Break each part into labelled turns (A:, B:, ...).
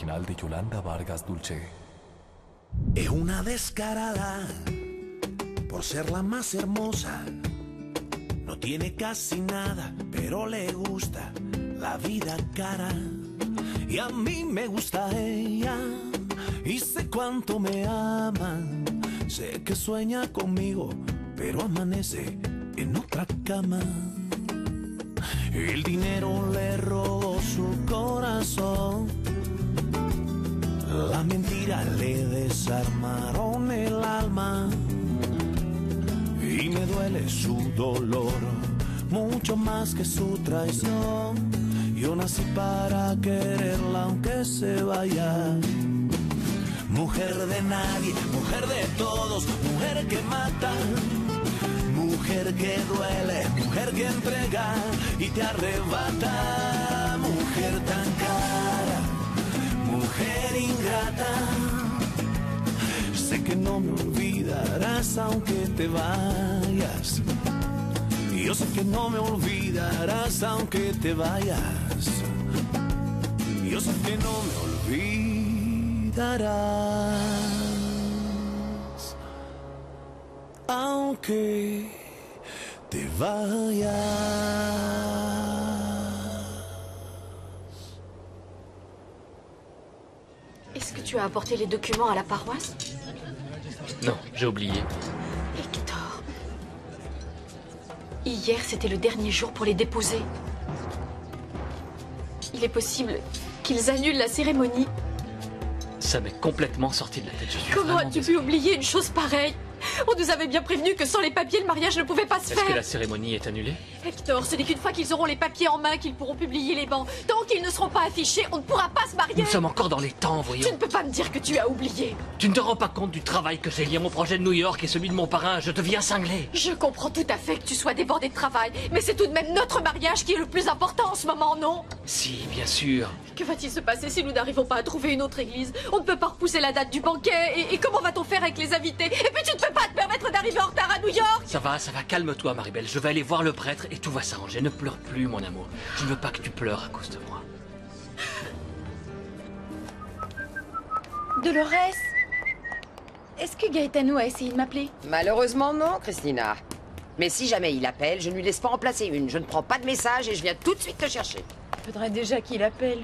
A: original de Yolanda Vargas Dulce.
B: Es una descarada por ser la más hermosa. No tiene casi nada, pero le gusta la vida cara. Y a mí me gusta ella, y sé cuánto me ama. Sé que sueña conmigo, pero amanece en otra cama. El dinero le robó su corazón, la mentira le desarmaron el alma. Y me duele su dolor, mucho más que su traición. Yo nací para quererla aunque se vaya. Mujer de nadie, mujer de todos, mujer que mata, mujer que duele, mujer que entrega y te arrebata. Mujer tan cara, mujer ingrata, sé que no me olvidarás aunque te vayas. Yo sé que no me olvidarás aunque te vayas. Yo sé que no me olvidarás aunque te vayas.
C: Est-ce que tu as apporté les documents à la paroisse?
D: Non, j'ai oublié.
C: Hector. Hier, c'était le dernier jour pour les déposer. Il est possible qu'ils annulent la cérémonie.
D: Ça m'est complètement sorti de la tête. Je suis
C: Comment
D: vraiment
C: as-tu pu oublier une chose pareille? On nous avait bien prévenu que sans les papiers, le mariage ne pouvait pas se
D: Est-ce que
C: faire.
D: la cérémonie est annulée?
C: Hector, ce n'est qu'une fois qu'ils auront les papiers en main qu'ils pourront publier les bans. Tant qu'ils ne seront pas affichés, on ne pourra pas se marier.
D: Nous sommes encore dans les temps, voyons.
C: Tu ne peux pas me dire que tu as oublié.
D: Tu ne te rends pas compte du travail que j'ai lié à mon projet de New York et celui de mon parrain. Je deviens cinglé.
C: Je comprends tout à fait que tu sois débordé de travail, mais c'est tout de même notre mariage qui est le plus important en ce moment, non?
D: Si, bien sûr.
C: Que va-t-il se passer si nous n'arrivons pas à trouver une autre église? On ne peut pas repousser la date du banquet, et comment va-t-on faire avec les invités? Et puis tu ne peux pas te permettre d'arriver en retard à New York.
D: Ça va, calme-toi, Maribel. Je vais aller voir le prêtre et tout va s'arranger. Ne pleure plus, mon amour. Je ne veux pas que tu pleures à cause de moi.
E: Dolores, est-ce que Gaetano a essayé de m'appeler?
F: Malheureusement non, Christina. Mais si jamais il appelle, je ne lui laisse pas en placer une. Je ne prends pas de message et je viens tout de suite te chercher.
E: Faudrait déjà qu'il appelle.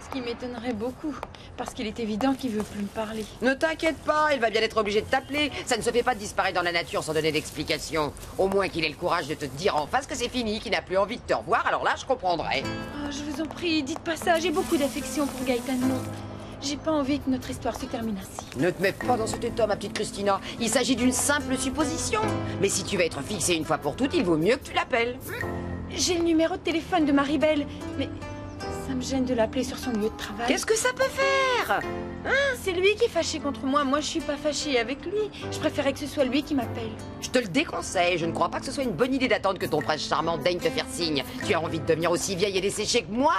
E: Ce qui m'étonnerait beaucoup, parce qu'il est évident qu'il veut plus me parler.
F: Ne t'inquiète pas, il va bien être obligé de t'appeler. Ça ne se fait pas de disparaître dans la nature sans donner d'explication. Au moins qu'il ait le courage de te dire en face que c'est fini, qu'il n'a plus envie de te revoir, alors là je comprendrai.
E: Oh, je vous en prie, dites pas ça, j'ai beaucoup d'affection pour Gaetano. J'ai pas envie que notre histoire se termine ainsi.
F: Ne te mets pas dans cet état, ma petite Christina. Il s'agit d'une simple supposition. Mais si tu veux être fixée une fois pour toutes, il vaut mieux que tu l'appelles.
E: J'ai le numéro de téléphone de Maribel, mais ça me gêne de l'appeler sur son lieu de travail.
F: Qu'est-ce que ça peut faire?
E: C'est lui qui est fâché contre moi, moi je suis pas fâchée avec lui. Je préférais que ce soit lui qui m'appelle.
F: Je te le déconseille, je ne crois pas que ce soit une bonne idée d'attendre que ton prince charmant daigne te faire signe. Tu as envie de devenir aussi vieille et desséchée que moi?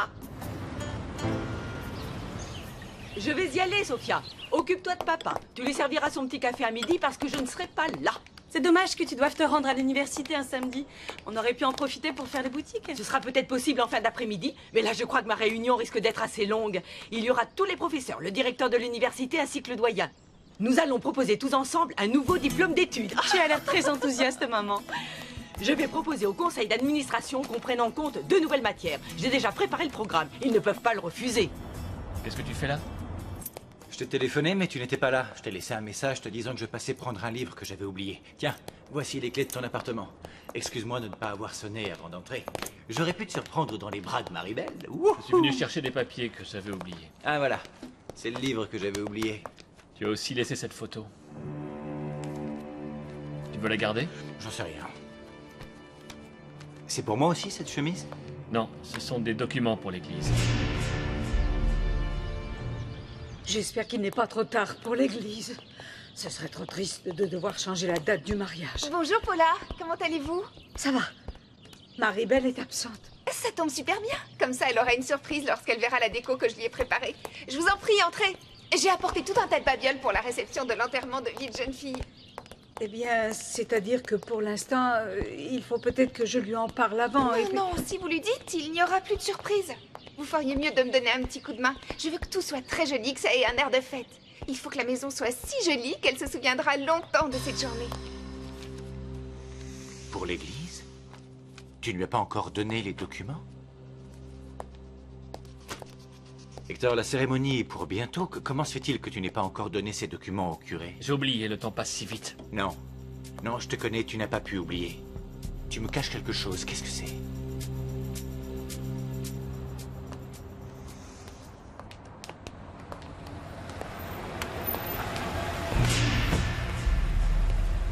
G: Je vais y aller, Sophia. Occupe-toi de papa. Tu lui serviras son petit café à midi parce que je ne serai pas là.
H: C'est dommage que tu doives te rendre à l'université un samedi. On aurait pu en profiter pour faire des boutiques.
G: Ce sera peut-être possible en fin d'après-midi, mais là je crois que ma réunion risque d'être assez longue. Il y aura tous les professeurs, le directeur de l'université ainsi que le doyen. Nous allons proposer tous ensemble un nouveau diplôme d'études.
H: Tu as l'air très enthousiaste, maman.
G: Je vais proposer au conseil d'administration qu'on prenne en compte 2 nouvelles matières. J'ai déjà préparé le programme. Ils ne peuvent pas le refuser.
D: Qu'est-ce que tu fais là?
I: Je t'ai téléphoné, mais tu n'étais pas là. Je t'ai laissé un message te disant que je passais prendre un livre que j'avais oublié. Tiens, voici les clés de ton appartement. Excuse-moi de ne pas avoir sonné avant d'entrer. J'aurais pu te surprendre dans les bras de Maribel.
D: Je suis venu chercher des papiers que j'avais oubliés.
I: Ah voilà, c'est le livre que j'avais oublié.
D: Tu as aussi laissé cette photo. Tu veux la garder?
I: J'en sais rien. C'est pour moi aussi, cette chemise?
D: Non, ce sont des documents pour l'église.
J: J'espère qu'il n'est pas trop tard pour l'église. Ce serait trop triste de devoir changer la date du mariage.
K: Bonjour Paula, comment allez-vous?
J: Ça va. Maribel est absente.
K: Ça tombe super bien. Comme ça, elle aura une surprise lorsqu'elle verra la déco que je lui ai préparée. Je vous en prie, entrez. J'ai apporté tout un tas de babioles pour la réception de l'enterrement de vie de jeune fille.
J: Eh bien, c'est-à-dire que pour l'instant, il faut peut-être que je lui en parle avant.
K: Non, non, si vous lui dites, il n'y aura plus de surprise. Vous feriez mieux de me donner un petit coup de main. Je veux que tout soit très joli, que ça ait un air de fête. Il faut que la maison soit si jolie qu'elle se souviendra longtemps de cette journée.
I: Pour l'église? Tu ne lui as pas encore donné les documents? Hector, la cérémonie est pour bientôt. Comment se fait-il que tu n'aies pas encore donné ces documents au curé?
D: J'ai oublié, le temps passe si vite.
I: Non. Non, je te connais, tu n'as pas pu oublier. Tu me caches quelque chose, qu'est-ce que c'est?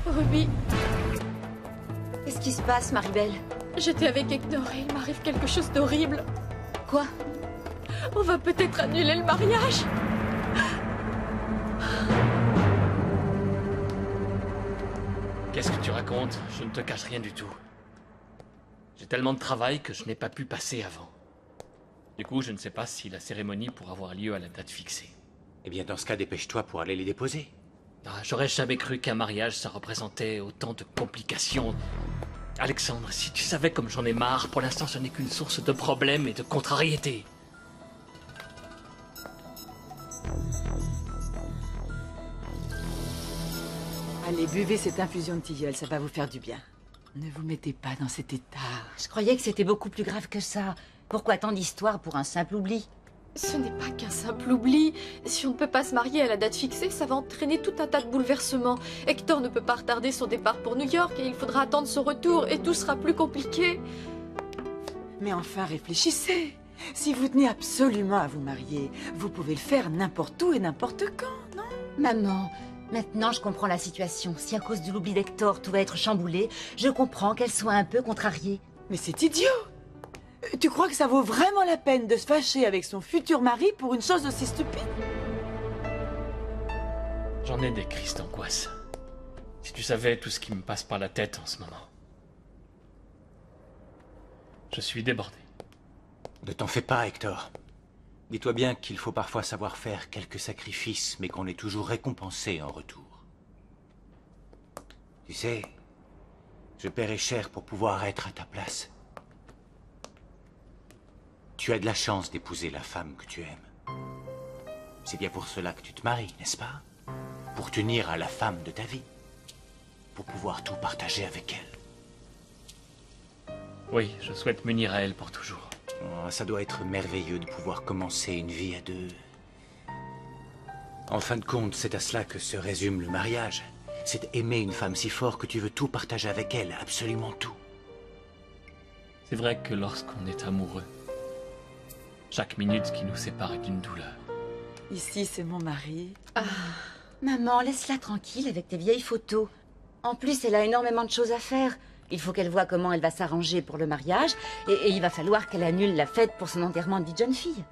C: Ruby,
E: Qu'est-ce qui se passe, Maribel?
C: j'étais avec Hector et il m'arrive quelque chose d'horrible.
E: Quoi?
C: On va peut-être annuler le mariage.
D: Qu'est-ce que tu racontes? Je ne te cache rien du tout. J'ai tellement de travail que je n'ai pas pu passer avant. Du coup, je ne sais pas si la cérémonie pourra avoir lieu à la date fixée.
I: Eh bien, dans ce cas, dépêche-toi pour aller les déposer.
D: Ah, j'aurais jamais cru qu'un mariage, ça représentait autant de complications. Alexandre, si tu savais comme j'en ai marre, pour l'instant, ce n'est qu'une source de problèmes et de contrariétés.
J: Allez, buvez cette infusion de tilleul, ça va vous faire du bien. Ne vous mettez pas dans cet état.
E: Je croyais que c'était beaucoup plus grave que ça. Pourquoi tant d'histoires pour un simple oubli?
C: Ce n'est pas qu'un simple oubli. Si on ne peut pas se marier à la date fixée, ça va entraîner tout un tas de bouleversements. Hector ne peut pas retarder son départ pour New York et il faudra attendre son retour et tout sera plus compliqué.
J: Mais enfin, réfléchissez. Si vous tenez absolument à vous marier, vous pouvez le faire n'importe où et n'importe quand, non?
E: Maman, maintenant je comprends la situation. Si à cause de l'oubli d'Hector tout va être chamboulé, je comprends qu'elle soit un peu contrariée.
J: Mais c'est idiot! Tu crois que ça vaut vraiment la peine de se fâcher avec son futur mari pour une chose aussi stupide?
D: J'en ai des crises d'angoisse. Si tu savais tout ce qui me passe par la tête en ce moment. Je suis débordé.
I: Ne t'en fais pas, Hector. Dis-toi bien qu'il faut parfois savoir faire quelques sacrifices, mais qu'on est toujours récompensé en retour. Tu sais, je paierai cher pour pouvoir être à ta place. Tu as de la chance d'épouser la femme que tu aimes. C'est bien pour cela que tu te maries, n'est-ce pas? Pour t'unir à la femme de ta vie. Pour pouvoir tout partager avec elle.
D: Oui, je souhaite m'unir à elle pour toujours.
I: Oh, ça doit être merveilleux de pouvoir commencer une vie à deux. En fin de compte, c'est à cela que se résume le mariage. C'est aimer une femme si fort que tu veux tout partager avec elle, absolument tout.
D: C'est vrai que lorsqu'on est amoureux, chaque minute qui nous sépare est une douleur.
J: Ici, c'est mon mari.
E: Ah, maman, laisse-la tranquille avec tes vieilles photos. En plus, elle a énormément de choses à faire. Il faut qu'elle voie comment elle va s'arranger pour le mariage, et il va falloir qu'elle annule la fête pour son enterrement de vie de jeune fille.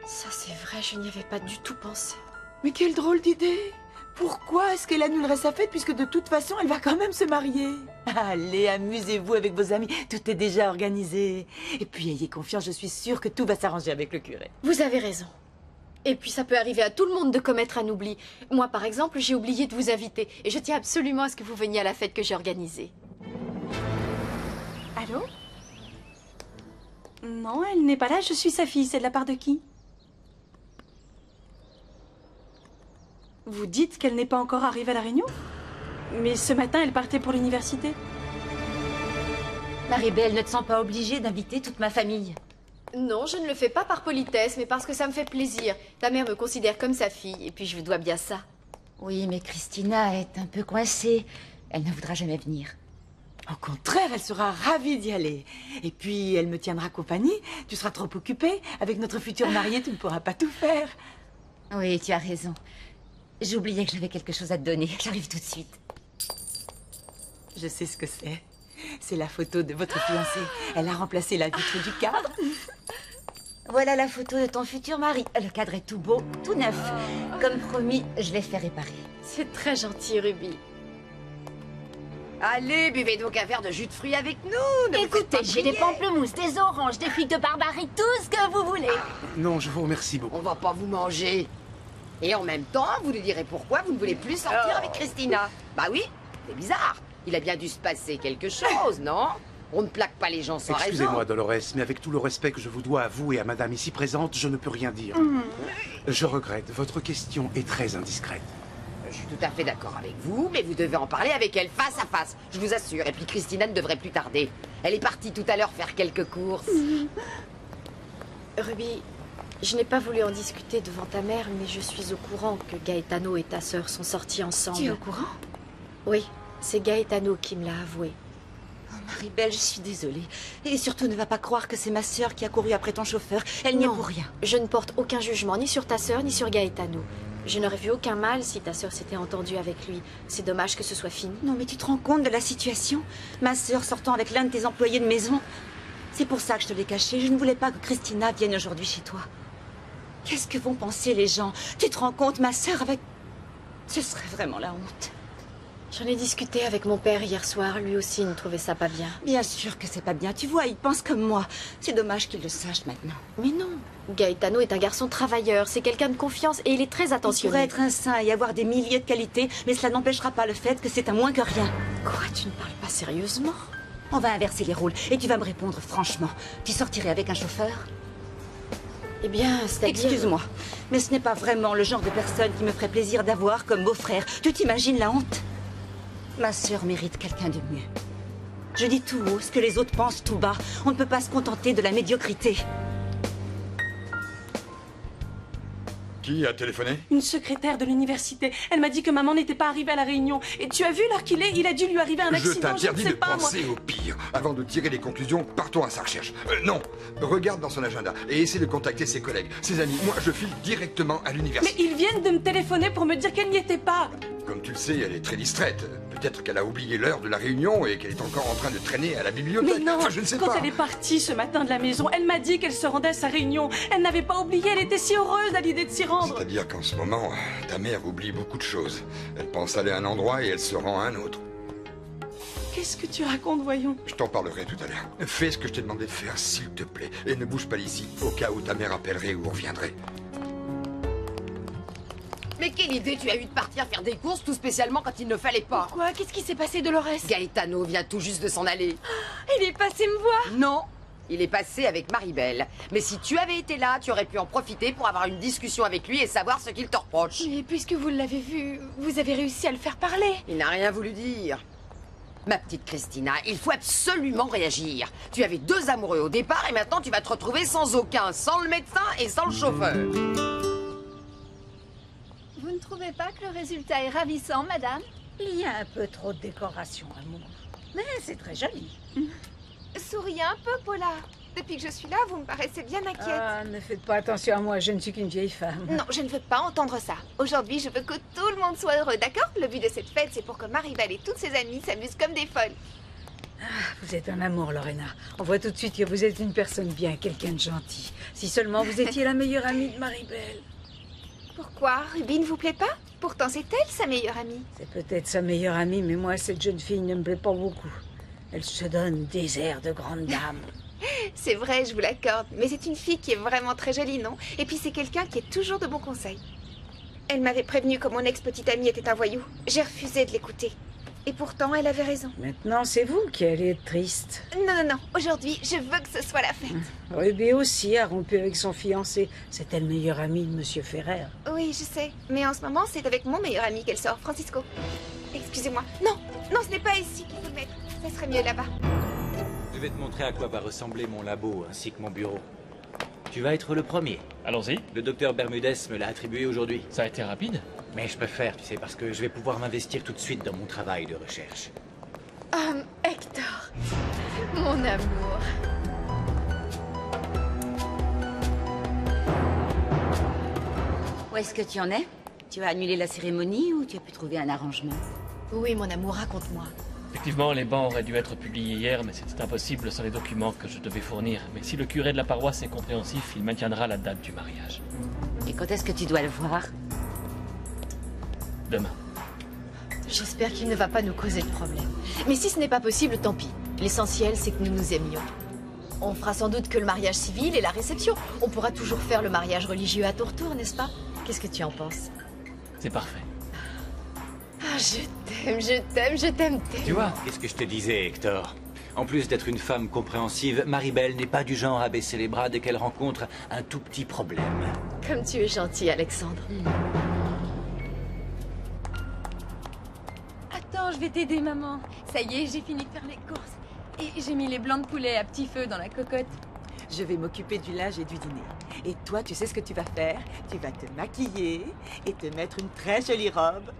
C: Ça c'est vrai, je n'y avais pas du tout pensé.
J: Mais quelle drôle d'idée! Pourquoi est-ce qu'elle annulerait sa fête puisque de toute façon, elle va quand même se marier? Allez, amusez-vous avec vos amis, tout est déjà organisé. Et puis, ayez confiance, je suis sûre que tout va s'arranger avec le curé.
C: Vous avez raison. Et puis ça peut arriver à tout le monde de commettre un oubli. Moi par exemple, j'ai oublié de vous inviter, et je tiens absolument à ce que vous veniez à la fête que j'ai organisée.
H: Allô? Non, elle n'est pas là, je suis sa fille, c'est de la part de qui? Vous dites qu'elle n'est pas encore arrivée à la réunion? Mais ce matin, elle partait pour l'université.
E: Maribel, ne te sens pas obligée d'inviter toute ma famille?
C: Non, je ne le fais pas par politesse, mais parce que ça me fait plaisir. Ta mère me considère comme sa fille, et puis je vous dois bien ça.
E: Oui, mais Christina est un peu coincée. Elle ne voudra jamais venir.
J: Au contraire, elle sera ravie d'y aller. Et puis, elle me tiendra compagnie. Tu seras trop occupée. Avec notre futur marié, tu ne pourras pas tout faire.
E: Oui, tu as raison. J'oubliais que j'avais quelque chose à te donner. J'arrive tout de suite.
J: Je sais ce que c'est. C'est la photo de votre fiancée. Elle a remplacé la vitre du cadre.
E: Voilà la photo de ton futur mari. Le cadre est tout beau, tout neuf. Comme promis, je l'ai fait réparer.
C: C'est très gentil, Ruby.
F: Allez, buvez donc un verre de jus de fruits avec nous. Ne vous faites
E: Écoutez,
F: pas
E: j'ai des
F: prier.
E: pamplemousses, des oranges, des figues de Barbarie, tout ce que vous voulez.
L: Non, je vous remercie beaucoup.
F: On va pas vous manger. Et en même temps, vous nous direz pourquoi vous ne voulez plus sortir avec Christina. Bah oui, c'est bizarre. Il a bien dû se passer quelque chose, non? On ne plaque pas les gens sans raison.
L: Excusez-moi, Dolores, mais avec tout le respect que je vous dois à vous et à madame ici présente, je ne peux rien dire. Je regrette, votre question est très indiscrète.
F: Je suis tout à fait d'accord avec vous, mais vous devez en parler avec elle face à face, je vous assure. Et puis Christina ne devrait plus tarder. Elle est partie tout à l'heure faire quelques courses.
C: Ruby, je n'ai pas voulu en discuter devant ta mère, mais je suis au courant que Gaetano et ta sœur sont sortis ensemble.
E: Tu es au courant?
C: Oui, c'est Gaetano qui me l'a avoué.
E: Oh, Maribel, je suis désolée. Et surtout, ne va pas croire que c'est ma sœur qui a couru après ton chauffeur. Elle n'y est pour rien.
C: Je ne porte aucun jugement, ni sur ta sœur, ni sur Gaetano. Je n'aurais vu aucun mal si ta sœur s'était entendue avec lui. C'est dommage que ce soit fini.
E: Non, mais tu te rends compte de la situation? Ma sœur sortant avec l'un de tes employés de maison. C'est pour ça que je te l'ai caché. Je ne voulais pas que Christina vienne aujourd'hui chez toi. Qu'est-ce que vont penser les gens? Tu te rends compte, ma sœur avec... Ce serait vraiment la honte.
C: J'en ai discuté avec mon père hier soir. Lui aussi ne trouvait ça pas bien.
E: Bien sûr que c'est pas bien. Tu vois, il pense comme moi. C'est dommage qu'il le sache maintenant.
C: Mais non. Gaetano est un garçon travailleur. C'est quelqu'un de confiance et il est très attentionné.
E: Il pourrait être un saint et avoir des milliers de qualités, mais cela n'empêchera pas le fait que c'est un moins que rien.
C: Quoi? Tu ne parles pas sérieusement?
E: On va inverser les rôles et tu vas me répondre franchement. Tu sortirais avec un chauffeur?
C: Eh bien, c'est-à-dire...
E: Excuse-moi, mais ce n'est pas vraiment le genre de personne qui me ferait plaisir d'avoir comme beau-frère. Tu t'imagines la honte? Ma sœur mérite quelqu'un de mieux. Je dis tout haut ce que les autres pensent tout bas. On ne peut pas se contenter de la médiocrité.
M: Qui a téléphoné?
H: Une secrétaire de l'université. Elle m'a dit que maman n'était pas arrivée à la réunion. Et tu as vu l'heure qu'il est? Il a dû lui arriver un accident.
M: Je t'interdis
H: ne sais
M: de
H: pas,
M: penser au pire. Avant de tirer les conclusions, partons à sa recherche. Non, regarde dans son agenda et essaie de contacter ses collègues, ses amis. Moi, je file directement à
H: Mais
M: l'université.
H: ils viennent de me téléphoner pour me dire qu'elle n'y était pas.
M: Comme tu le sais, elle est très distraite. Peut-être qu'elle a oublié l'heure de la réunion et qu'elle est encore en train de traîner à la bibliothèque.
H: Mais non,
M: enfin, je ne sais
H: quand
M: pas.
H: elle est partie ce matin de la maison, elle m'a dit qu'elle se rendait à sa réunion. Elle n'avait pas oublié, elle était si heureuse à l'idée de s'y rendre.
M: C'est-à-dire qu'en ce moment, ta mère oublie beaucoup de choses. Elle pense aller à un endroit et elle se rend à un autre.
H: Qu'est-ce que tu racontes, voyons?
M: Je t'en parlerai tout à l'heure. Fais ce que je t'ai demandé de faire, s'il te plaît. Et ne bouge pas d'ici, au cas où ta mère appellerait ou reviendrait.
F: Mais quelle idée tu as eu de partir faire des courses, tout spécialement quand il ne fallait pas?
K: Quoi? Qu'est-ce qui s'est passé, Dolores?
F: Gaetano vient tout juste de s'en aller.
K: Il est passé me voir.
F: Non, il est passé avec Maribel. Mais si tu avais été là, tu aurais pu en profiter pour avoir une discussion avec lui et savoir ce qu'il te reproche.
K: Mais puisque vous l'avez vu, vous avez réussi à le faire parler.
F: Il n'a rien voulu dire. Ma petite Christina, il faut absolument réagir. Tu avais 2 amoureux au départ et maintenant tu vas te retrouver sans aucun, sans le médecin et sans le chauffeur.
N: Vous ne trouvez pas que le résultat est ravissant, madame?
O: Il y a un peu trop de décoration, amour. Mais c'est très joli.
K: Souriez un peu, Paula. Depuis que je suis là, vous me paraissez bien inquiète.
O: Ah, ne faites pas attention à moi, je ne suis qu'une vieille femme.
K: Non, je ne veux pas entendre ça. Aujourd'hui, je veux que tout le monde soit heureux, d'accord? Le but de cette fête, c'est pour que Maribel et toutes ses amies s'amusent comme des folles.
O: Vous êtes un amour, Lorena. On voit tout de suite que vous êtes une personne bien, quelqu'un de gentil. Si seulement vous étiez la meilleure amie de Maribel.
K: Pourquoi? Ruby ne vous plaît pas? Pourtant, c'est elle, sa meilleure amie.
O: C'est peut-être sa meilleure amie, mais moi, cette jeune fille ne me plaît pas beaucoup. Elle se donne des airs de grande dame.
K: C'est vrai, je vous l'accorde. Mais c'est une fille qui est vraiment très jolie, non? Et puis c'est quelqu'un qui est toujours de bons conseils. Elle m'avait prévenu que mon ex-petite amie était un voyou. J'ai refusé de l'écouter. Et pourtant, elle avait raison.
O: Maintenant, c'est vous qui allez être triste.
K: Non, non, non. Aujourd'hui, je veux que ce soit la fête.
O: Ruby aussi a rompu avec son fiancé. C'était le meilleur ami de Monsieur Ferrer.
K: Oui, je sais. Mais en ce moment, c'est avec mon meilleur ami qu'elle sort, Francisco. Excusez-moi. Non, non, ce n'est pas ici qu'il faut le mettre. Ça serait mieux là-bas.
I: Je vais te montrer à quoi va ressembler mon labo ainsi que mon bureau. Tu vas être le premier.
D: Allons-y.
I: Le docteur Bermudez me l'a attribué aujourd'hui.
D: Ça a été rapide?
I: Mais je préfère, tu sais, parce que je vais pouvoir m'investir tout de suite dans mon travail de recherche.
C: Hector, mon amour.
E: Où est-ce que tu en es? Tu as annulé la cérémonie ou tu as pu trouver un arrangement?
C: Oui, mon amour, raconte-moi.
D: Effectivement, les bans auraient dû être publiés hier, mais c'était impossible sans les documents que je devais fournir. Mais si le curé de la paroisse est compréhensif, il maintiendra la date du mariage.
E: Et quand est-ce que tu dois le voir?
D: Demain.
C: J'espère qu'il ne va pas nous causer de problème. Mais si ce n'est pas possible, tant pis. L'essentiel, c'est que nous nous aimions. On fera sans doute que le mariage civil et la réception. On pourra toujours faire le mariage religieux à tour tour, n'est-ce pas? Qu'est-ce que tu en penses?
D: C'est parfait.
C: Ah, je t'aime, je t'aime, je t'aime tellement.
I: Tu vois, qu'est-ce que je te disais, Hector? En plus d'être une femme compréhensive, Maribel n'est pas du genre à baisser les bras dès qu'elle rencontre un tout petit problème.
C: Comme tu es gentil, Alexandre.
P: Attends, je vais t'aider, maman. Ça y est, j'ai fini de faire les courses. Et j'ai mis les blancs de poulet à petit feu dans la cocotte.
J: Je vais m'occuper du linge et du dîner. Et toi, tu sais ce que tu vas faire? Tu vas te maquiller et te mettre une très jolie robe.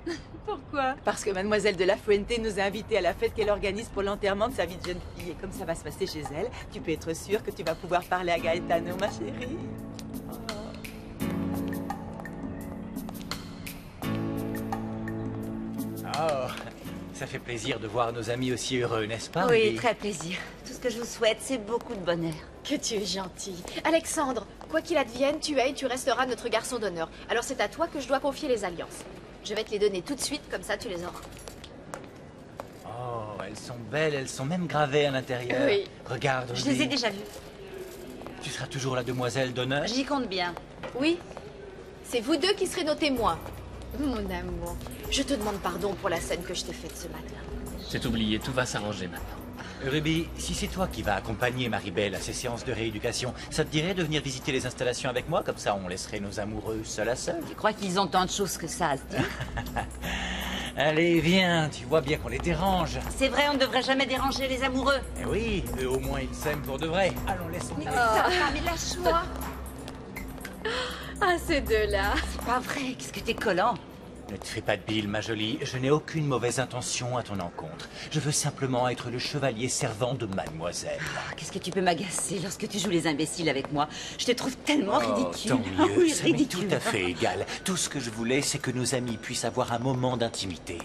P: Pourquoi?
J: Parce que mademoiselle de la Fuente nous a invités à la fête qu'elle organise pour l'enterrement de sa vie de jeune fille. Et comme ça va se passer chez elle, tu peux être sûre que tu vas pouvoir parler à Gaetano, ma chérie.
I: Oh, ça fait plaisir de voir nos amis aussi heureux, n'est-ce pas?
E: Oui,
I: Ruby?
E: très plaisir. Tout ce que je vous souhaite, c'est beaucoup de bonheur.
C: Que tu es gentil. Alexandre, quoi qu'il advienne, tu es et tu resteras notre garçon d'honneur. Alors c'est à toi que je dois confier les alliances. Je vais te les donner tout de suite, comme ça tu les auras.
I: Oh, elles sont belles, elles sont même gravées à l'intérieur.
C: Oui.
I: Regarde,
E: Je
I: Ruby.
E: les ai déjà vues.
I: Tu seras toujours la demoiselle d'honneur?
E: J'y compte bien.
C: Oui, c'est vous deux qui serez nos témoins. Mon amour, je te demande pardon pour la scène que je t'ai faite ce matin.
D: C'est oublié, tout va s'arranger maintenant.
I: Ruby, si c'est toi qui vas accompagner Maribel à ses séances de rééducation, ça te dirait de venir visiter les installations avec moi? Comme ça, on laisserait nos amoureux seuls à seuls.
E: Je crois qu'ils ont tant de choses que ça à se dire.
I: Allez, viens, tu vois bien qu'on les dérange.
E: C'est vrai, on ne devrait jamais déranger les amoureux.
I: Eh oui, eux au moins ils s'aiment pour de vrai. Allons, laisse-moi.
E: Mais lâche-moi.
P: Ah, ces deux-là.
E: C'est pas vrai, qu'est-ce que t'es collant.
I: Ne te fais pas de bile, ma jolie. Je n'ai aucune mauvaise intention à ton encontre. Je veux simplement être le chevalier servant de mademoiselle.
E: Qu'est-ce que tu peux m'agacer lorsque tu joues les imbéciles avec moi? Je te trouve tellement ridicule.
I: Tant
E: Ah
I: mieux,
E: oui,
I: ça m'est
E: ridicule.
I: tout à fait égal. Tout ce que je voulais, c'est que nos amis puissent avoir un moment d'intimité.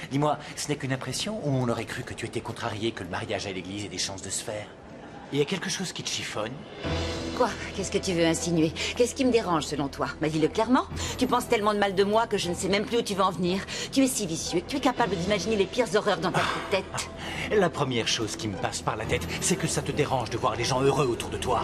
I: Dis-moi, ce n'est qu'une impression ou on aurait cru que tu étais contrarié que le mariage à l'église ait des chances de se faire? Il y a quelque chose qui te chiffonne?
E: Quoi? Qu'est-ce que tu veux insinuer? Qu'est-ce qui me dérange selon toi? Bah dis-le clairement. Tu penses tellement de mal de moi que je ne sais même plus où tu veux en venir. Tu es si vicieux que tu es capable d'imaginer les pires horreurs dans ta tête.
I: La première chose qui me passe par la tête, c'est que ça te dérange de voir les gens heureux autour de toi.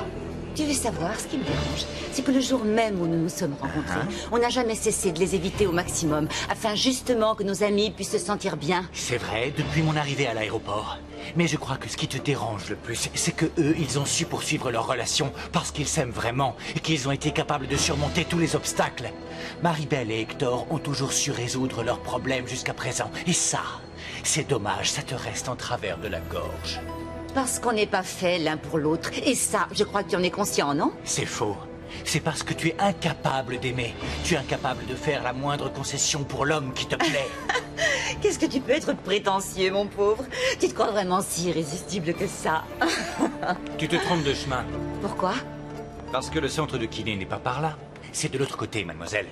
E: Tu veux savoir ce qui me dérange? C'est que le jour même où nous nous sommes rencontrés, on n'a jamais cessé de les éviter au maximum, afin justement que nos amis puissent se sentir bien.
I: C'est vrai, depuis mon arrivée à l'aéroport. Mais je crois que ce qui te dérange le plus, c'est que eux, ils ont su poursuivre leur relation parce qu'ils s'aiment vraiment et qu'ils ont été capables de surmonter tous les obstacles. Maribel et Hector ont toujours su résoudre leurs problèmes jusqu'à présent. Et ça, c'est dommage, ça te reste en travers de la gorge.
E: Parce qu'on n'est pas fait l'un pour l'autre. Et ça, je crois que tu en es conscient, non?
I: C'est faux. C'est parce que tu es incapable d'aimer. Tu es incapable de faire la moindre concession pour l'homme qui te plaît.
E: Qu'est-ce que tu peux être prétentieux, mon pauvre? Tu te crois vraiment si irrésistible que ça?
I: Tu te trompes de chemin.
E: Pourquoi?
I: Parce que le centre de kiné n'est pas par là. C'est de l'autre côté, mademoiselle.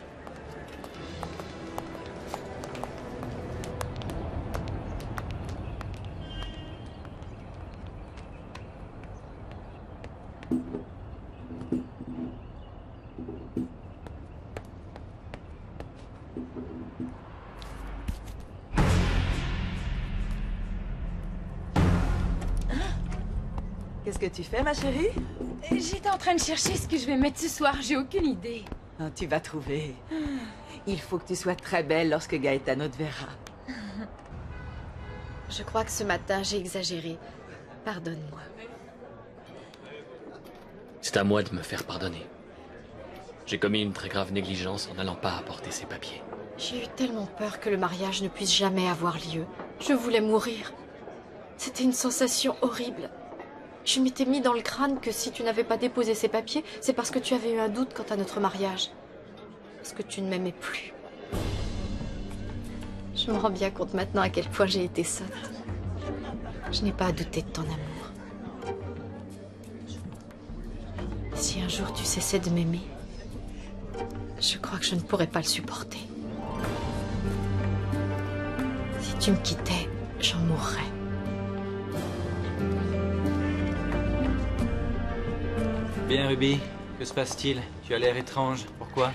J: Qu'est-ce que tu fais, ma chérie?
P: J'étais en train de chercher ce que je vais mettre ce soir, j'ai aucune idée.
J: Ah, tu vas trouver. Il faut que tu sois très belle lorsque Gaetano te verra.
C: Je crois que ce matin, j'ai exagéré. Pardonne-moi.
D: C'est à moi de me faire pardonner. J'ai commis une très grave négligence en n'allant pas apporter ces papiers.
C: J'ai eu tellement peur que le mariage ne puisse jamais avoir lieu. Je voulais mourir. C'était une sensation horrible. Je m'étais mis dans le crâne que si tu n'avais pas déposé ces papiers, c'est parce que tu avais eu un doute quant à notre mariage. Parce que tu ne m'aimais plus. Je me rends bien compte maintenant à quel point j'ai été sotte. Je n'ai pas à douter de ton amour. Si un jour tu cessais de m'aimer, je crois que je ne pourrais pas le supporter. Si tu me quittais, j'en mourrais.
I: Bien, Ruby. Que se passe-t-il? Tu as l'air étrange. Pourquoi?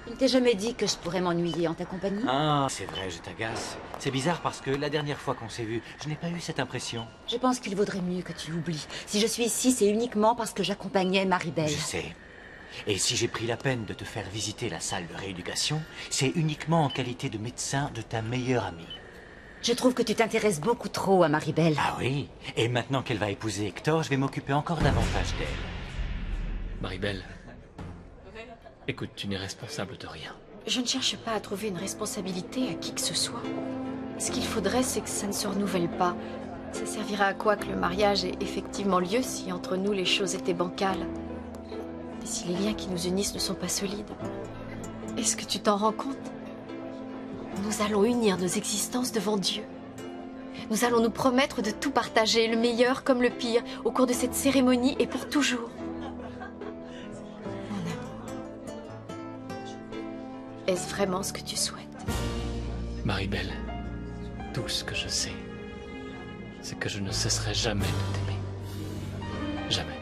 E: Je ne t'ai jamais dit que je pourrais m'ennuyer en ta compagnie?
I: Ah, c'est vrai, je t'agace. C'est bizarre parce que la dernière fois qu'on s'est vu, je n'ai pas eu cette impression.
E: Je pense qu'il vaudrait mieux que tu oublies. Si je suis ici, c'est uniquement parce que j'accompagnais Maribel.
I: Je sais. Et si j'ai pris la peine de te faire visiter la salle de rééducation, c'est uniquement en qualité de médecin de ta meilleure amie.
E: Je trouve que tu t'intéresses beaucoup trop à Maribel.
I: Ah oui? Et maintenant qu'elle va épouser Hector, je vais m'occuper encore davantage d'elle.
D: Maribel, écoute, tu n'es responsable de rien.
C: Je ne cherche pas à trouver une responsabilité à qui que ce soit. Ce qu'il faudrait, c'est que ça ne se renouvelle pas. Ça servira à quoi que le mariage ait effectivement lieu si entre nous les choses étaient bancales? Et si les liens qui nous unissent ne sont pas solides? Est-ce que tu t'en rends compte? Nous allons unir nos existences devant Dieu. Nous allons nous promettre de tout partager, le meilleur comme le pire, au cours de cette cérémonie et pour toujours. Mon amour, est-ce vraiment ce que tu souhaites?
D: Maribel, tout ce que je sais, c'est que je ne cesserai jamais de t'aimer. Jamais.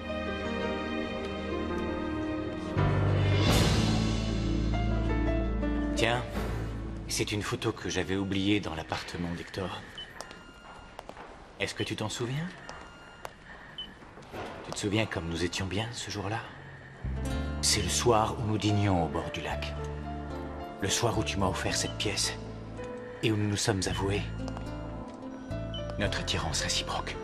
I: Tiens, c'est une photo que j'avais oubliée dans l'appartement d'Hector. Est-ce que tu t'en souviens? Tu te souviens comme nous étions bien ce jour-là? C'est le soir où nous dînions au bord du lac. Le soir où tu m'as offert cette pièce. Et où nous nous sommes avoués notre attirance réciproque.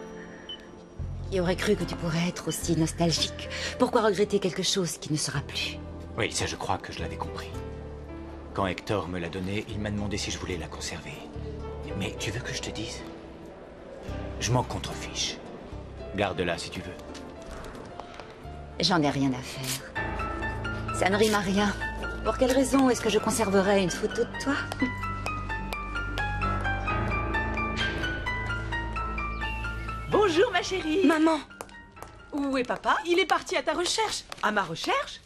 E: Qui aurait cru que tu pourrais être aussi nostalgique? Pourquoi regretter quelque chose qui ne sera plus?
I: Oui, ça je crois que je l'avais compris. Quand Hector me l'a donnée, il m'a demandé si je voulais la conserver. Mais tu veux que je te dise? Je m'en contrefiche. Garde-la si tu veux.
E: J'en ai rien à faire. Ça ne rime à rien. Pour quelle raison est-ce que je conserverais une photo de toi?
G: Bonjour ma chérie.
H: Maman,
G: Où est papa?
H: il est parti à ta recherche.
G: À ma recherche?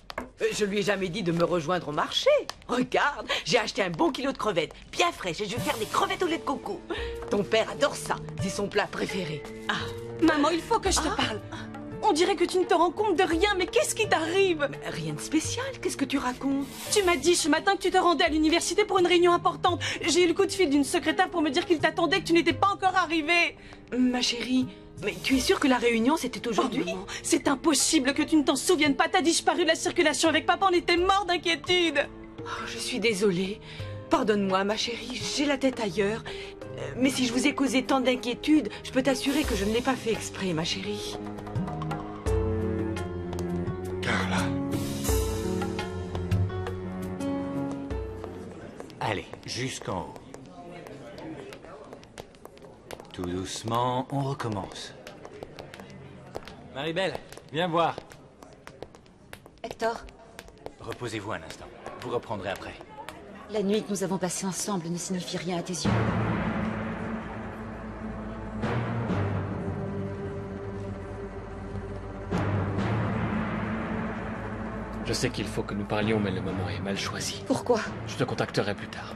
G: Je lui ai jamais dit de me rejoindre au marché. Regarde, j'ai acheté un bon kilo de crevettes, bien fraîches, et je vais faire des crevettes au lait de coco. Ton père adore ça, c'est son plat préféré. Ah,
H: Maman, il faut que je te parle. On dirait que tu ne te rends compte de rien, mais qu'est-ce qui t'arrive?
G: rien de spécial, qu'est-ce que tu racontes?
H: Tu m'as dit ce matin que tu te rendais à l'université pour une réunion importante. J'ai eu le coup de fil d'une secrétaire pour me dire qu'il t'attendait, que tu n'étais pas encore arrivée.
G: Ma chérie, mais tu es sûre que la réunion c'était aujourd'hui?
H: Oh, maman, c'est impossible que tu ne t'en souviennes pas. T'as disparu de la circulation avec papa, on était morts d'inquiétude.
G: Oh, je suis désolée. Pardonne-moi, ma chérie, j'ai la tête ailleurs. Mais si je vous ai causé tant d'inquiétude, je peux t'assurer que je ne l'ai pas fait exprès, ma chérie.
M: Carla.
I: Allez, jusqu'en haut. Tout doucement, on recommence. Maribel, viens voir.
E: Hector,
I: Reposez-vous un instant. Vous reprendrez après.
E: la nuit que nous avons passée ensemble ne signifie rien à tes yeux.
D: Je sais qu'il faut que nous parlions, mais le moment est mal choisi.
E: Pourquoi?
D: Je te contacterai plus tard.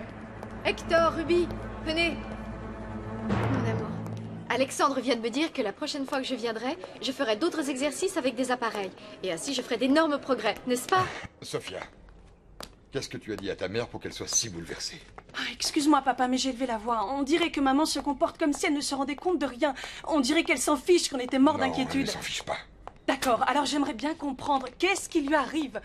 C: Hector, Ruby, venez. Mon amour, Alexandre vient de me dire que la prochaine fois que je viendrai, je ferai d'autres exercices avec des appareils. Et ainsi, je ferai d'énormes progrès, n'est-ce pas?
M: Sophia, qu'est-ce que tu as dit à ta mère pour qu'elle soit si bouleversée?
H: Excuse-moi, papa, mais j'ai élevé la voix. On dirait que maman se comporte comme si elle ne se rendait compte de rien. On dirait qu'elle s'en fiche qu'on était morts
M: Non,
H: d'inquiétude.
M: elle ne s'en fiche pas.
H: D'accord, alors j'aimerais bien comprendre. Qu'est-ce qui lui arrive?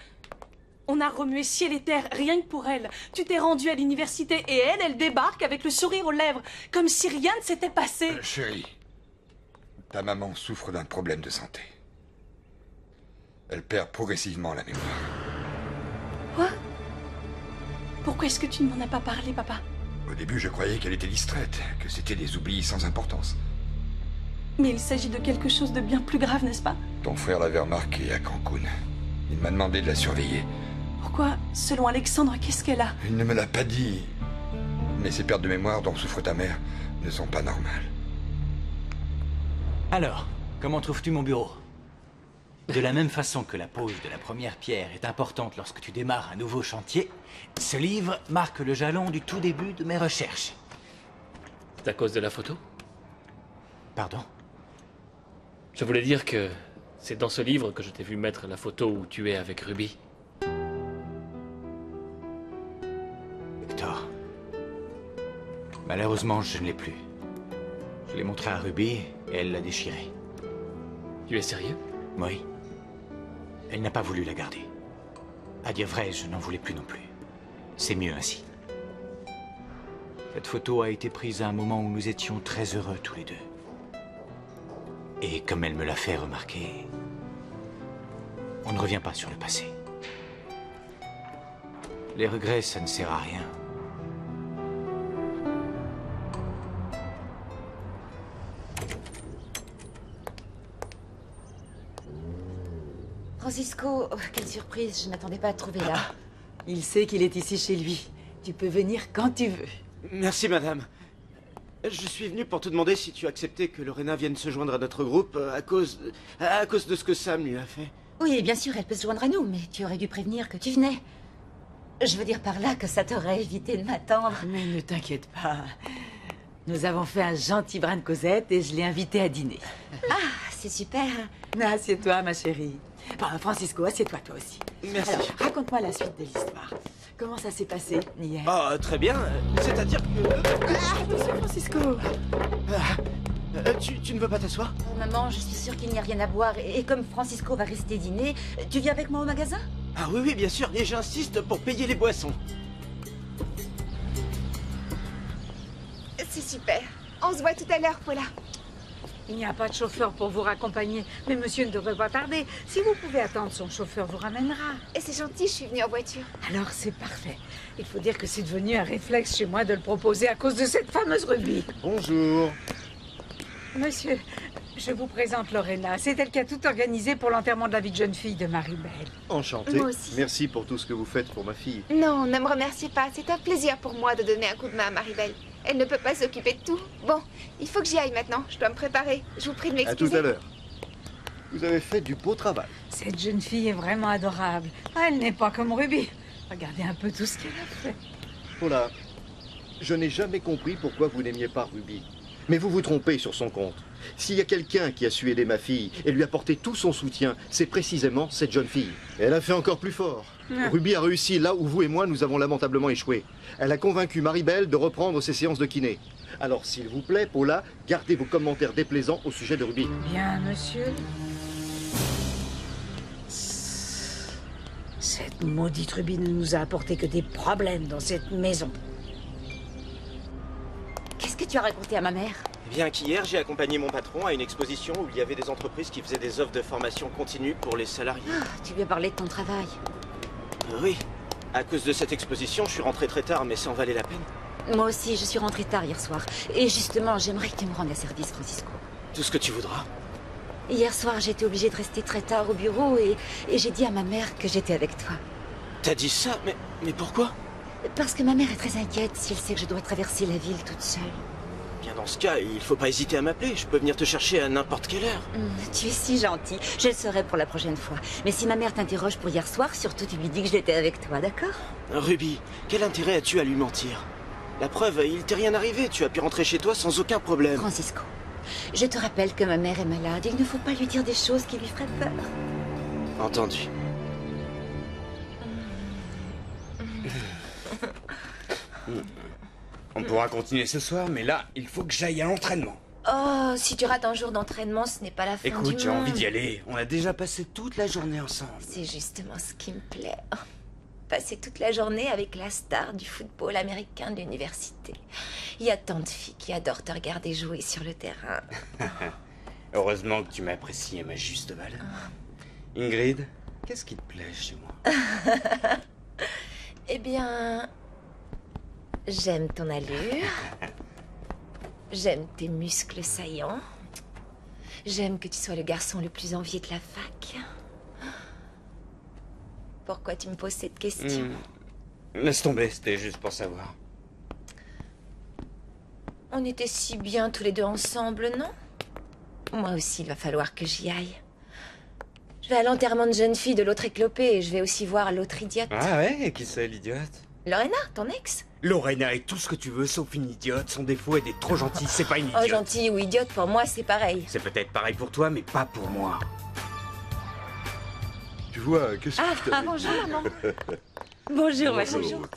H: On a remué ciel et terre, rien que pour elle. Tu t'es rendu à l'université et elle débarque avec le sourire aux lèvres, comme si rien ne s'était passé.
M: Chérie, ta maman souffre d'un problème de santé. Elle perd progressivement la mémoire.
H: Quoi? Pourquoi est-ce que tu ne m'en as pas parlé, papa?
M: Au début, je croyais qu'elle était distraite, que c'était des oublis sans importance.
H: Mais il s'agit de quelque chose de bien plus grave, n'est-ce pas?
M: Ton frère l'avait remarqué à Cancun. Il m'a demandé de la surveiller.
H: Pourquoi, selon Alexandre, qu'est-ce qu'elle a?
M: Il ne me l'a pas dit. Mais ces pertes de mémoire dont souffre ta mère ne sont pas normales.
I: Alors, comment trouves-tu mon bureau? De la même façon que la pose de la première pierre est importante lorsque tu démarres un nouveau chantier, ce livre marque le jalon du tout début de mes recherches.
D: C'est à cause de la photo?
I: Pardon?
D: Je voulais dire que c'est dans ce livre que je t'ai vu mettre la photo où tu es avec Ruby.
I: Hector. Malheureusement, je ne l'ai plus. Je l'ai montré à Ruby et elle l'a déchiré.
D: Tu es sérieux?
I: Oui. Elle n'a pas voulu la garder. À dire vrai, je n'en voulais plus non plus. C'est mieux ainsi. Cette photo a été prise à un moment où nous étions très heureux tous les deux. Et comme elle me l'a fait remarquer, on ne revient pas sur le passé. Les regrets, ça ne sert à rien.
E: Francisco, oh, quelle surprise, je ne m'attendais pas à te trouver là.
J: Il sait qu'il est ici chez lui. Tu peux venir quand tu veux.
Q: Merci, madame. Je suis venu pour te demander si tu acceptais que Lorena vienne se joindre à notre groupe à cause de ce que Sam lui a fait.
E: Oui, bien sûr, elle peut se joindre à nous, mais tu aurais dû prévenir que tu venais. Je veux dire par là que ça t'aurait évité de m'attendre.
J: Mais ne t'inquiète pas. Nous avons fait un gentil brin de causette et je l'ai invitée à dîner.
E: Ah, c'est super.
J: Assieds-toi, ma chérie. Bon, Francisco, assieds-toi toi aussi.
Q: Merci.
J: Alors, raconte-moi la suite de l'histoire. Comment ça s'est passé hier?
Q: Oh, très bien. C'est-à-dire que...
J: Monsieur Francisco.
Q: Tu ne veux pas t'asseoir?
E: Maman, je suis sûre qu'il n'y a rien à boire. Et comme Francisco va rester dîner, tu viens avec moi au magasin?
Q: Ah oui, bien sûr. Et j'insiste pour payer les boissons.
K: C'est super. On se voit tout à l'heure, Paula.
O: Il n'y a pas de chauffeur pour vous raccompagner, mais monsieur ne devrait pas tarder. Si vous pouvez attendre, son chauffeur vous ramènera.
K: Et c'est gentil, je suis venue en voiture.
O: Alors c'est parfait. Il faut dire que c'est devenu un réflexe chez moi de le proposer à cause de cette fameuse Ruby.
R: Bonjour.
O: Monsieur, je vous présente Lorena. C'est elle qui a tout organisé pour l'enterrement de la vie de jeune fille de Maribel.
R: Enchanté.
K: Moi aussi.
R: Merci pour tout ce que vous faites pour ma fille.
K: Non, ne me remerciez pas. C'est un plaisir pour moi de donner un coup de main à Maribel. Elle ne peut pas s'occuper de tout. Bon, il faut que j'y aille maintenant. Je dois me préparer. Je vous prie de m'excuser.
R: À tout à l'heure. Vous avez fait du beau travail.
O: Cette jeune fille est vraiment adorable. Elle n'est pas comme Ruby. Regardez un peu tout ce qu'elle a fait.
R: Paula, je n'ai jamais compris pourquoi vous n'aimiez pas Ruby. Mais vous vous trompez sur son compte. S'il y a quelqu'un qui a su aider ma fille et lui apporter tout son soutien, c'est précisément cette jeune fille. Et elle a fait encore plus fort. Ruby a réussi là où vous et moi nous avons lamentablement échoué. Elle a convaincu Maribel de reprendre ses séances de kiné. Alors s'il vous plaît, Paula, gardez vos commentaires déplaisants au sujet de Ruby.
O: Bien, monsieur. Cette maudite Ruby ne nous a apporté que des problèmes dans cette maison.
E: Qu'est-ce que tu as raconté à ma mère?
Q: Eh bien qu'hier, j'ai accompagné mon patron à une exposition où il y avait des entreprises qui faisaient des offres de formation continue pour les salariés.
E: Ah, tu lui as parlé de ton travail.
Q: Oui. À cause de cette exposition, je suis rentré très tard, mais ça en valait la peine.
E: Moi aussi, je suis rentrée tard hier soir. Et justement, j'aimerais que tu me rendes un service, Francisco.
Q: Tout ce que tu voudras.
E: Hier soir, j'étais obligée de rester très tard au bureau et j'ai dit à ma mère que j'étais avec toi.
Q: T'as dit ça? Mais pourquoi?
E: Parce que ma mère est très inquiète si elle sait que je dois traverser la ville toute seule.
Q: Bien dans ce cas, il faut pas hésiter à m'appeler. Je peux venir te chercher à n'importe quelle heure.
E: Tu es si gentil. Je le serai pour la prochaine fois. Mais si ma mère t'interroge pour hier soir, surtout tu lui dis que j'étais avec toi, d'accord?
Q: Ruby, quel intérêt as-tu à lui mentir? La preuve, il t'est rien arrivé. Tu as pu rentrer chez toi sans aucun problème.
E: Francisco, je te rappelle que ma mère est malade. Il ne faut pas lui dire des choses qui lui feraient peur.
Q: Entendu.
S: On pourra continuer ce soir, mais là, il faut que j'aille à l'entraînement.
P: Oh, si tu rates un jour d'entraînement, ce n'est pas la fin du monde.
S: Écoute, j'ai envie d'y aller. On a déjà passé toute la journée ensemble.
P: C'est justement ce qui me plaît. Passer toute la journée avec la star du football américain de l'université. Il y a tant de filles qui adorent te regarder jouer sur le terrain.
S: Heureusement que tu m'apprécies à ma juste valeur. Ingrid, qu'est-ce qui te plaît chez moi?
P: Eh bien... J'aime ton allure. J'aime tes muscles saillants. J'aime que tu sois le garçon le plus envié de la fac. Pourquoi tu me poses cette question?
S: Laisse tomber, c'était juste pour savoir.
P: On était si bien tous les deux ensemble, non? Moi aussi, il va falloir que j'y aille. Je vais à l'enterrement de jeune fille de l'autre éclopée et je vais aussi voir l'autre idiote.
S: Ah ouais? Et qui c'est l'idiote?
P: Lorena, ton ex?
S: Lorena est tout ce que tu veux, sauf une idiote. Son défaut est d'être trop gentille, c'est pas une idiote.
P: Oh, gentille ou idiote, pour moi, c'est pareil.
S: C'est peut-être pareil pour toi, mais pas pour moi.
R: Tu vois, qu'est-ce que je t'avais
E: bonjour,
R: dit?
E: maman. Bonjour, ma chérie.
K: Bonjour.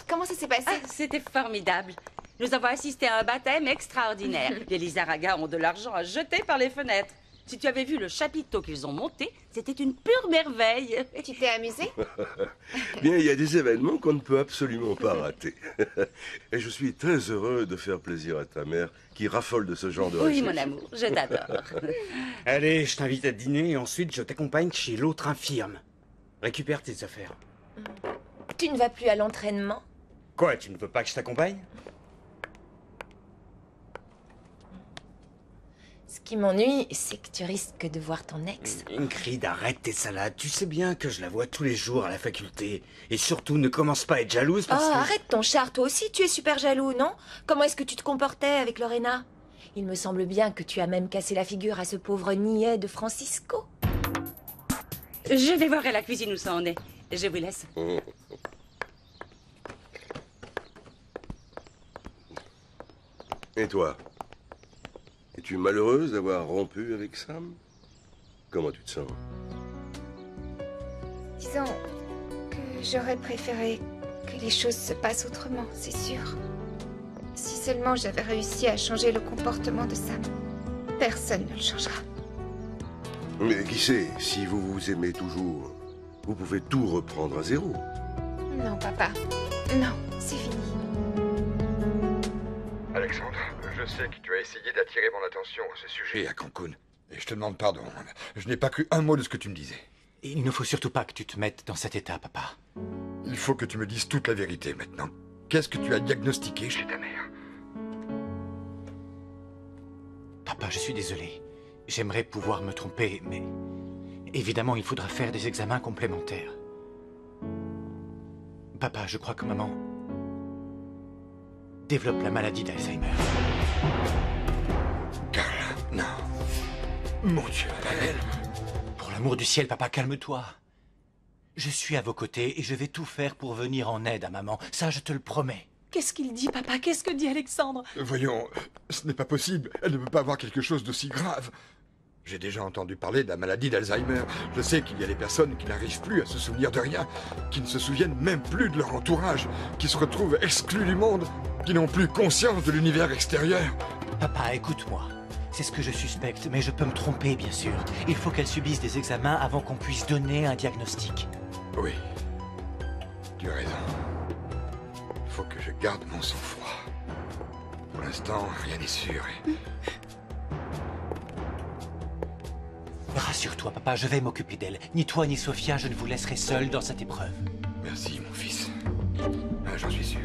K: Comment ça s'est passé?
E: C'était formidable. Nous avons assisté à un baptême extraordinaire. Les Lizaraga ont de l'argent à jeter par les fenêtres. Si tu avais vu le chapiteau qu'ils ont monté, c'était une pure merveille.
K: Tu t'es amusée?
T: Bien, il y a des événements qu'on ne peut absolument pas rater. Et je suis très heureux de faire plaisir à ta mère qui raffole de ce genre de
E: Oui,
T: recherche.
E: mon amour, je t'adore.
S: Allez, je t'invite à dîner et ensuite je t'accompagne chez l'autre infirme. Récupère tes affaires.
P: Tu ne vas plus à l'entraînement?
S: Quoi, tu ne veux pas que je t'accompagne?
P: Ce qui m'ennuie, c'est que tu risques de voir ton ex.
S: Ingrid, arrête tes salades. Tu sais bien que je la vois tous les jours à la faculté. Et surtout, ne commence pas à être jalouse parce
P: Oh,
S: que...
P: arrête ton char, toi aussi, tu es super jaloux, non? Comment est-ce que tu te comportais avec Lorena? Il me semble bien que tu as même cassé la figure à ce pauvre niais de Francisco.
E: Je vais voir à la cuisine où ça en est. Je vous laisse.
T: Et toi? Es-tu malheureuse d'avoir rompu avec Sam? Comment tu te sens?
K: Disons que j'aurais préféré que les choses se passent autrement, c'est sûr. Si seulement j'avais réussi à changer le comportement de Sam, personne ne le changera.
T: Mais qui sait, si vous vous aimez toujours, vous pouvez tout reprendre à zéro.
K: Non, papa. Non, c'est fini.
M: Alexandre, je sais que tu as essayé d'attirer mon attention à ce sujet à Cancun. Et je te demande pardon. Je n'ai pas cru un mot de ce que tu me disais.
I: Il ne faut surtout pas que tu te mettes dans cet état, papa.
M: Il faut que tu me dises toute la vérité maintenant. Qu'est-ce que tu as diagnostiqué chez ta mère?
I: Papa, je suis désolé. J'aimerais pouvoir me tromper, mais... évidemment, il faudra faire des examens complémentaires. Papa, je crois que maman... développe la maladie d'Alzheimer.
M: Carla, non. Mon Dieu, elle...
I: Pour l'amour du ciel, papa, calme-toi. Je suis à vos côtés et je vais tout faire pour venir en aide à maman. Ça, je te le promets.
H: Qu'est-ce qu'il dit, papa? Qu'est-ce que dit Alexandre?
M: Voyons, ce n'est pas possible. Elle ne peut pas avoir quelque chose d'aussi grave. J'ai déjà entendu parler de la maladie d'Alzheimer. Je sais qu'il y a des personnes qui n'arrivent plus à se souvenir de rien, qui ne se souviennent même plus de leur entourage, qui se retrouvent exclus du monde, qui n'ont plus conscience de l'univers extérieur.
I: Papa, écoute-moi. C'est ce que je suspecte, mais je peux me tromper, bien sûr. Il faut qu'elle subisse des examens avant qu'on puisse donner un diagnostic.
M: Oui, tu as raison. Il faut que je garde mon sang-froid. Pour l'instant, rien n'est sûr.
I: Rassure-toi, papa, je vais m'occuper d'elle. Ni toi ni Sophia, je ne vous laisserai seul dans cette épreuve.
M: Merci, mon fils. J'en suis sûr.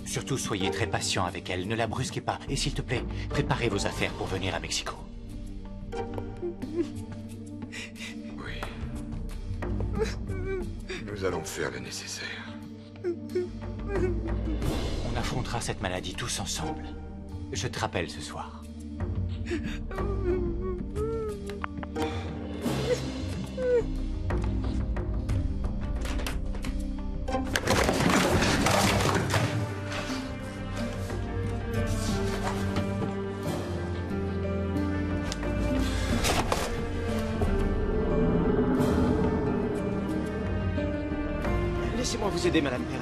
I: Surtout, soyez très patient avec elle, ne la brusquez pas. Et s'il te plaît, préparez vos affaires pour venir à Mexico.
M: Oui. Nous allons faire le nécessaire.
I: On affrontera cette maladie tous ensemble. Je te rappelle ce soir.
Q: Laissez-moi vous aider, Madame Pérez.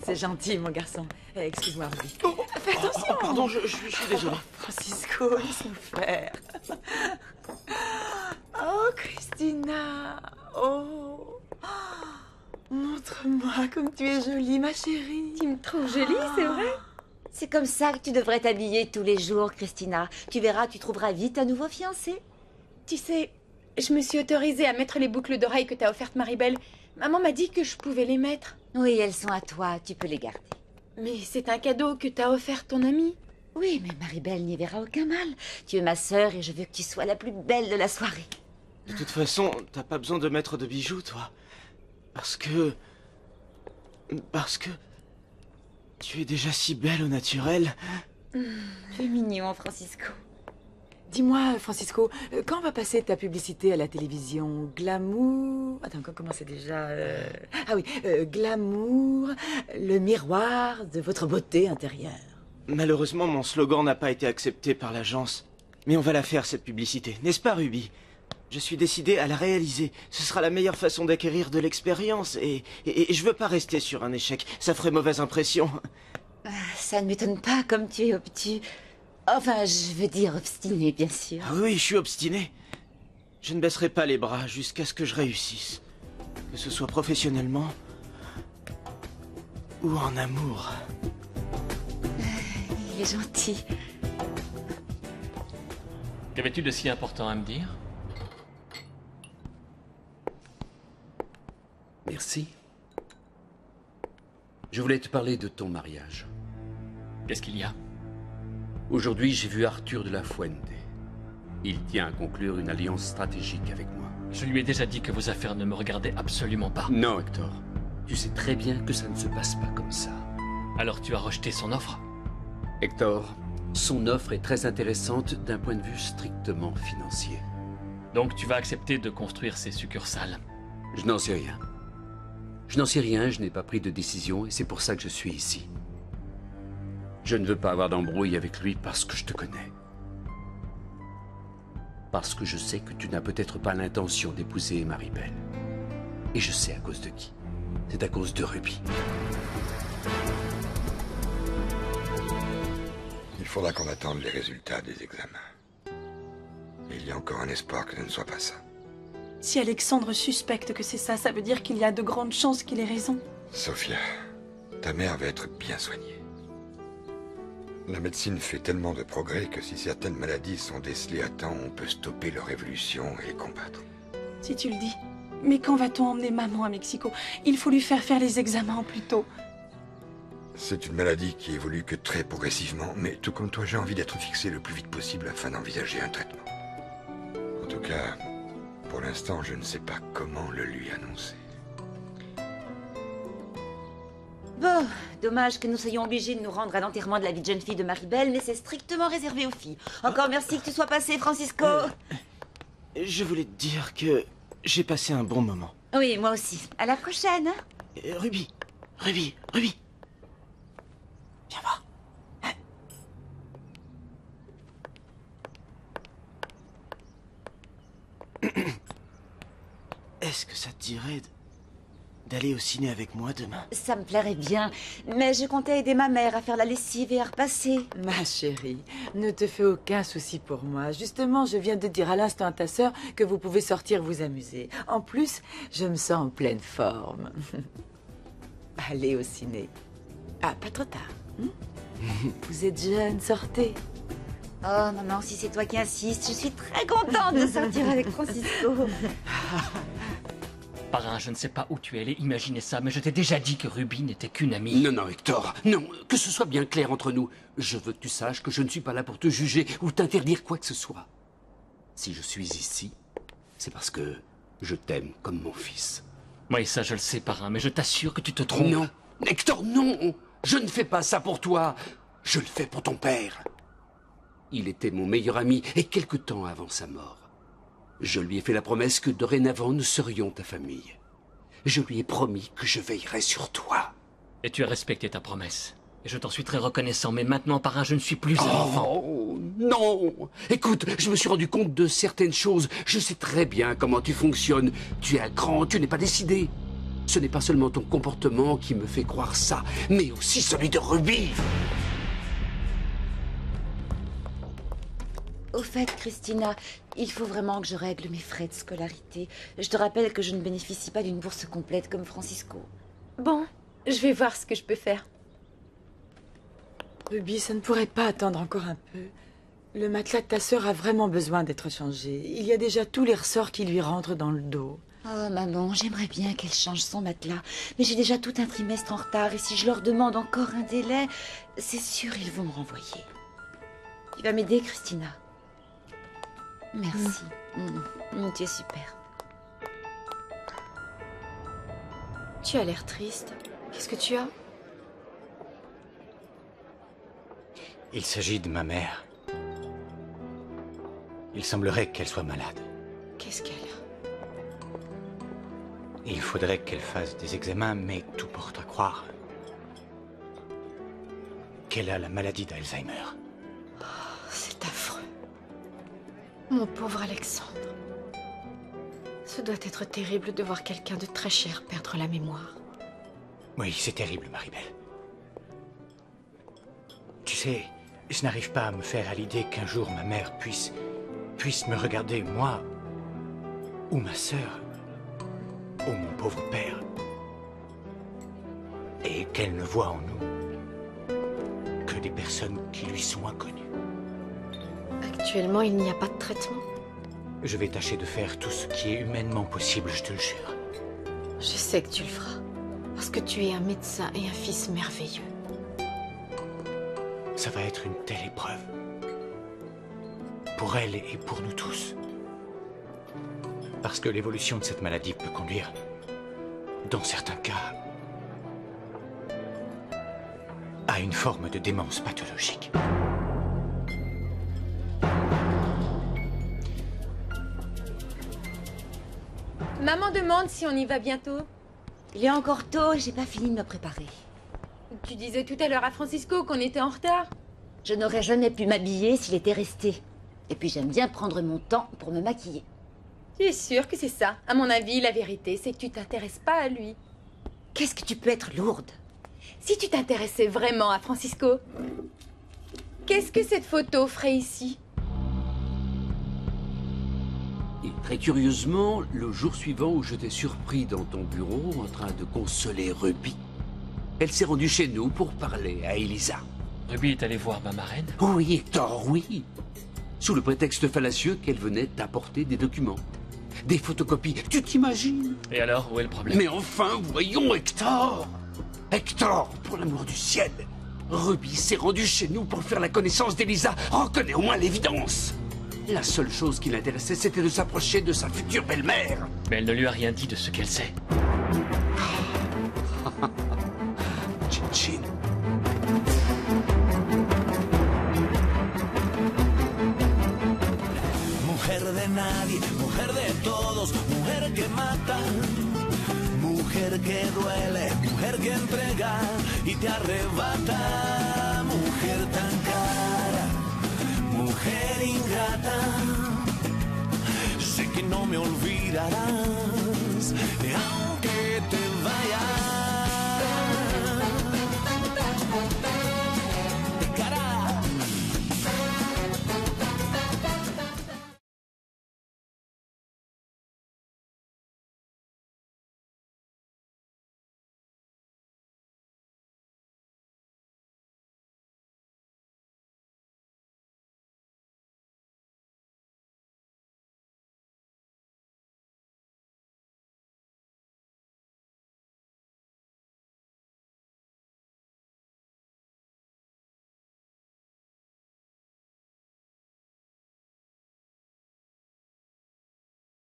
J: C'est gentil, mon garçon. Excuse-moi, Ruby.
Q: Fais attention. Pardon, je suis désolé.
J: Francisco, laisse-nous faire. Oh, Christina. Oh. Montre-moi comme tu es jolie, ma chérie.
E: Tu me trouves jolie, c'est vrai? C'est comme ça que tu devrais t'habiller tous les jours, Christina. Tu verras, tu trouveras vite un nouveau fiancé.
C: Tu sais, je me suis autorisée à mettre les boucles d'oreilles que t'as offertes, Maribel. Maman m'a dit que je pouvais les mettre.
E: Oui, elles sont à toi, tu peux les garder.
C: Mais c'est un cadeau que t'as offert ton ami.
E: Oui, mais Maribel n'y verra aucun mal. Tu es ma sœur et je veux que tu sois la plus belle de la soirée.
Q: De toute façon, t'as pas besoin de mettre de bijoux, toi. Parce que... tu es déjà si belle au naturel.
E: Tu es mignon, Francisco.
J: Dis-moi, Francisco, quand va passer ta publicité à la télévision? Glamour... Attends, comment c'est déjà... Ah oui, Glamour, le miroir de votre beauté intérieure.
Q: Malheureusement, mon slogan n'a pas été accepté par l'agence. Mais on va la faire, cette publicité. N'est-ce pas, Ruby? Je suis décidé à la réaliser. Ce sera la meilleure façon d'acquérir de l'expérience. Et je veux pas rester sur un échec. Ça ferait mauvaise impression.
E: Ça ne m'étonne pas, comme tu es obtus. Enfin, je veux dire obstiné, bien sûr.
Q: Ah oui, je suis obstiné. Je ne baisserai pas les bras jusqu'à ce que je réussisse. Que ce soit professionnellement ou en amour.
E: Il est gentil.
D: Qu'avais-tu de si important à me dire?
U: Merci. Je voulais te parler de ton mariage.
D: Qu'est-ce qu'il y a?
U: Aujourd'hui, j'ai vu Arthur de la Fuente. Il tient à conclure une alliance stratégique avec moi.
D: Je lui ai déjà dit que vos affaires ne me regardaient absolument pas.
U: Non, Hector. Tu sais très bien que ça ne se passe pas comme ça.
D: Alors tu as rejeté son offre?
U: Hector, son offre est très intéressante d'un point de vue strictement financier.
D: Donc tu vas accepter de construire ces succursales?
U: Je n'en sais rien. Je n'en sais rien, je n'ai pas pris de décision et c'est pour ça que je suis ici. Je ne veux pas avoir d'embrouille avec lui parce que je te connais. Parce que je sais que tu n'as peut-être pas l'intention d'épouser Maribel. Et je sais à cause de qui. C'est à cause de Ruby.
M: Il faudra qu'on attende les résultats des examens. Et il y a encore un espoir que ce ne soit pas ça.
H: Si Alexandre suspecte que c'est ça, ça veut dire qu'il y a de grandes chances qu'il ait raison.
M: Sophia, ta mère va être bien soignée. La médecine fait tellement de progrès que si certaines maladies sont décelées à temps, on peut stopper leur évolution et les combattre.
H: Si tu le dis. Mais quand va-t-on emmener maman à Mexico? Il faut lui faire les examens plus tôt.
M: C'est une maladie qui évolue que très progressivement, mais tout comme toi, j'ai envie d'être fixé le plus vite possible afin d'envisager un traitement. En tout cas, pour l'instant, je ne sais pas comment le lui annoncer.
E: Bon, dommage que nous soyons obligés de nous rendre à l'enterrement de la vie de jeune fille de Maribel, mais c'est strictement réservé aux filles. Encore merci que tu sois passé, Francisco.
Q: Je voulais te dire que j'ai passé un bon moment.
E: Oui, moi aussi. À la prochaine.
Q: Ruby. Viens voir. Est-ce que ça te dirait d'aller au ciné avec moi demain?
E: Ça me plairait bien, mais je comptais aider ma mère à faire la lessive et à repasser.
J: Ma chérie, ne te fais aucun souci pour moi. Justement, je viens de dire à l'instant à ta sœur que vous pouvez sortir vous amuser. En plus, je me sens en pleine forme. Allez au ciné. Ah, pas trop tard. Vous êtes jeune, sortez.
E: Oh, maman, si c'est toi qui insistes, je suis très contente de sortir avec Francisco.
D: Parrain, je ne sais pas où tu es allé imaginer ça, mais je t'ai déjà dit que Ruby n'était qu'une amie.
U: Non, Hector, non, que ce soit bien clair entre nous. Je veux que tu saches que je ne suis pas là pour te juger ou t'interdire quoi que ce soit. Si je suis ici, c'est parce que je t'aime comme mon fils.
D: Oui, ça je le sais, parrain, mais je t'assure que tu te trompes.
U: Non, Hector, non. Je ne fais pas ça pour toi. Je le fais pour ton père. Il était mon meilleur ami et quelque temps avant sa mort. Je lui ai fait la promesse que dorénavant nous serions ta famille. Je lui ai promis que je veillerais sur toi.
D: Et tu as respecté ta promesse. Et je t'en suis très reconnaissant, mais maintenant, parrain, je ne suis plus un enfant.
U: Oh, non. Écoute, je me suis rendu compte de certaines choses. Je sais très bien comment tu fonctionnes. Tu es un grand, tu n'es pas décidé. Ce n'est pas seulement ton comportement qui me fait croire ça, mais aussi celui de Ruby.
E: Au fait, Christina, il faut vraiment que je règle mes frais de scolarité. Je te rappelle que je ne bénéficie pas d'une bourse complète comme Francisco.
C: Bon, je vais voir ce que je peux faire.
J: Ruby, ça ne pourrait pas attendre encore un peu. Le matelas de ta sœur a vraiment besoin d'être changé. Il y a déjà tous les ressorts qui lui rentrent dans le dos.
E: Oh, maman, j'aimerais bien qu'elle change son matelas. Mais j'ai déjà tout un trimestre en retard et si je leur demande encore un délai, c'est sûr ils vont me renvoyer. Tu vas m'aider, Christina? Merci. Tu es super.
C: Tu as l'air triste. Qu'est-ce que tu as?
I: Il s'agit de ma mère. Il semblerait qu'elle soit malade.
C: Qu'est-ce qu'elle a?
I: Il faudrait qu'elle fasse des examens, mais tout porte à croire qu'elle a la maladie d'Alzheimer.
C: Oh, c'est affreux. Mon pauvre Alexandre. Ce doit être terrible de voir quelqu'un de très cher perdre la mémoire.
I: Oui, c'est terrible, Maribel. Tu sais, Je n'arrive pas à me faire à l'idée qu'un jour ma mère puisse me regarder, moi, ou ma sœur, ou mon pauvre père, et qu'elle ne voit en nous que des personnes qui lui sont inconnues.
C: Actuellement, il n'y a pas de traitement.
I: Je vais tâcher de faire tout ce qui est humainement possible, je te le jure.
C: Je sais que tu le feras. Parce que tu es un médecin et un fils merveilleux.
I: Ça va être une telle épreuve. Pour elle et pour nous tous. Parce que l'évolution de cette maladie peut conduire, dans certains cas, à une forme de démence pathologique.
A: Maman demande si on y va bientôt.
E: Il est encore tôt et j'ai pas fini de me préparer.
A: Tu disais tout à l'heure à Francisco qu'on était en retard.
E: Je n'aurais jamais pu m'habiller s'il était resté. Et puis j'aime bien prendre mon temps pour me maquiller.
A: Tu es sûre que c'est ça? À mon avis, la vérité, c'est que tu t'intéresses pas à lui.
E: Qu'est-ce que tu peux être lourde?
A: Si tu t'intéressais vraiment à Francisco, qu'est-ce que cette photo ferait ici?
U: Et très curieusement, le jour suivant où je t'ai surpris dans ton bureau en train de consoler Ruby, elle s'est rendue chez nous pour parler à Elisa.
D: Ruby est allée voir ma marraine?
U: Oui, Hector, oui. Sous le prétexte fallacieux qu'elle venait d'apporter des documents. Des photocopies, tu t'imagines?
D: Et alors, où est le problème?
U: Mais enfin, voyons, Hector! Hector, pour l'amour du ciel! Ruby s'est rendue chez nous pour faire la connaissance d'Elisa. Reconnais au moins l'évidence! La seule chose qui l'intéressait, c'était de s'approcher de sa future belle-mère.
D: Mais elle ne lui a rien dit de ce qu'elle sait.
U: Chin-chin.
B: Mujer de nadie, mujer de todos, mujer que mata, mujer que duele, mujer que entrega y te arrebata, mujer tan cara, mujer ingrata, sé que no me olvidarás,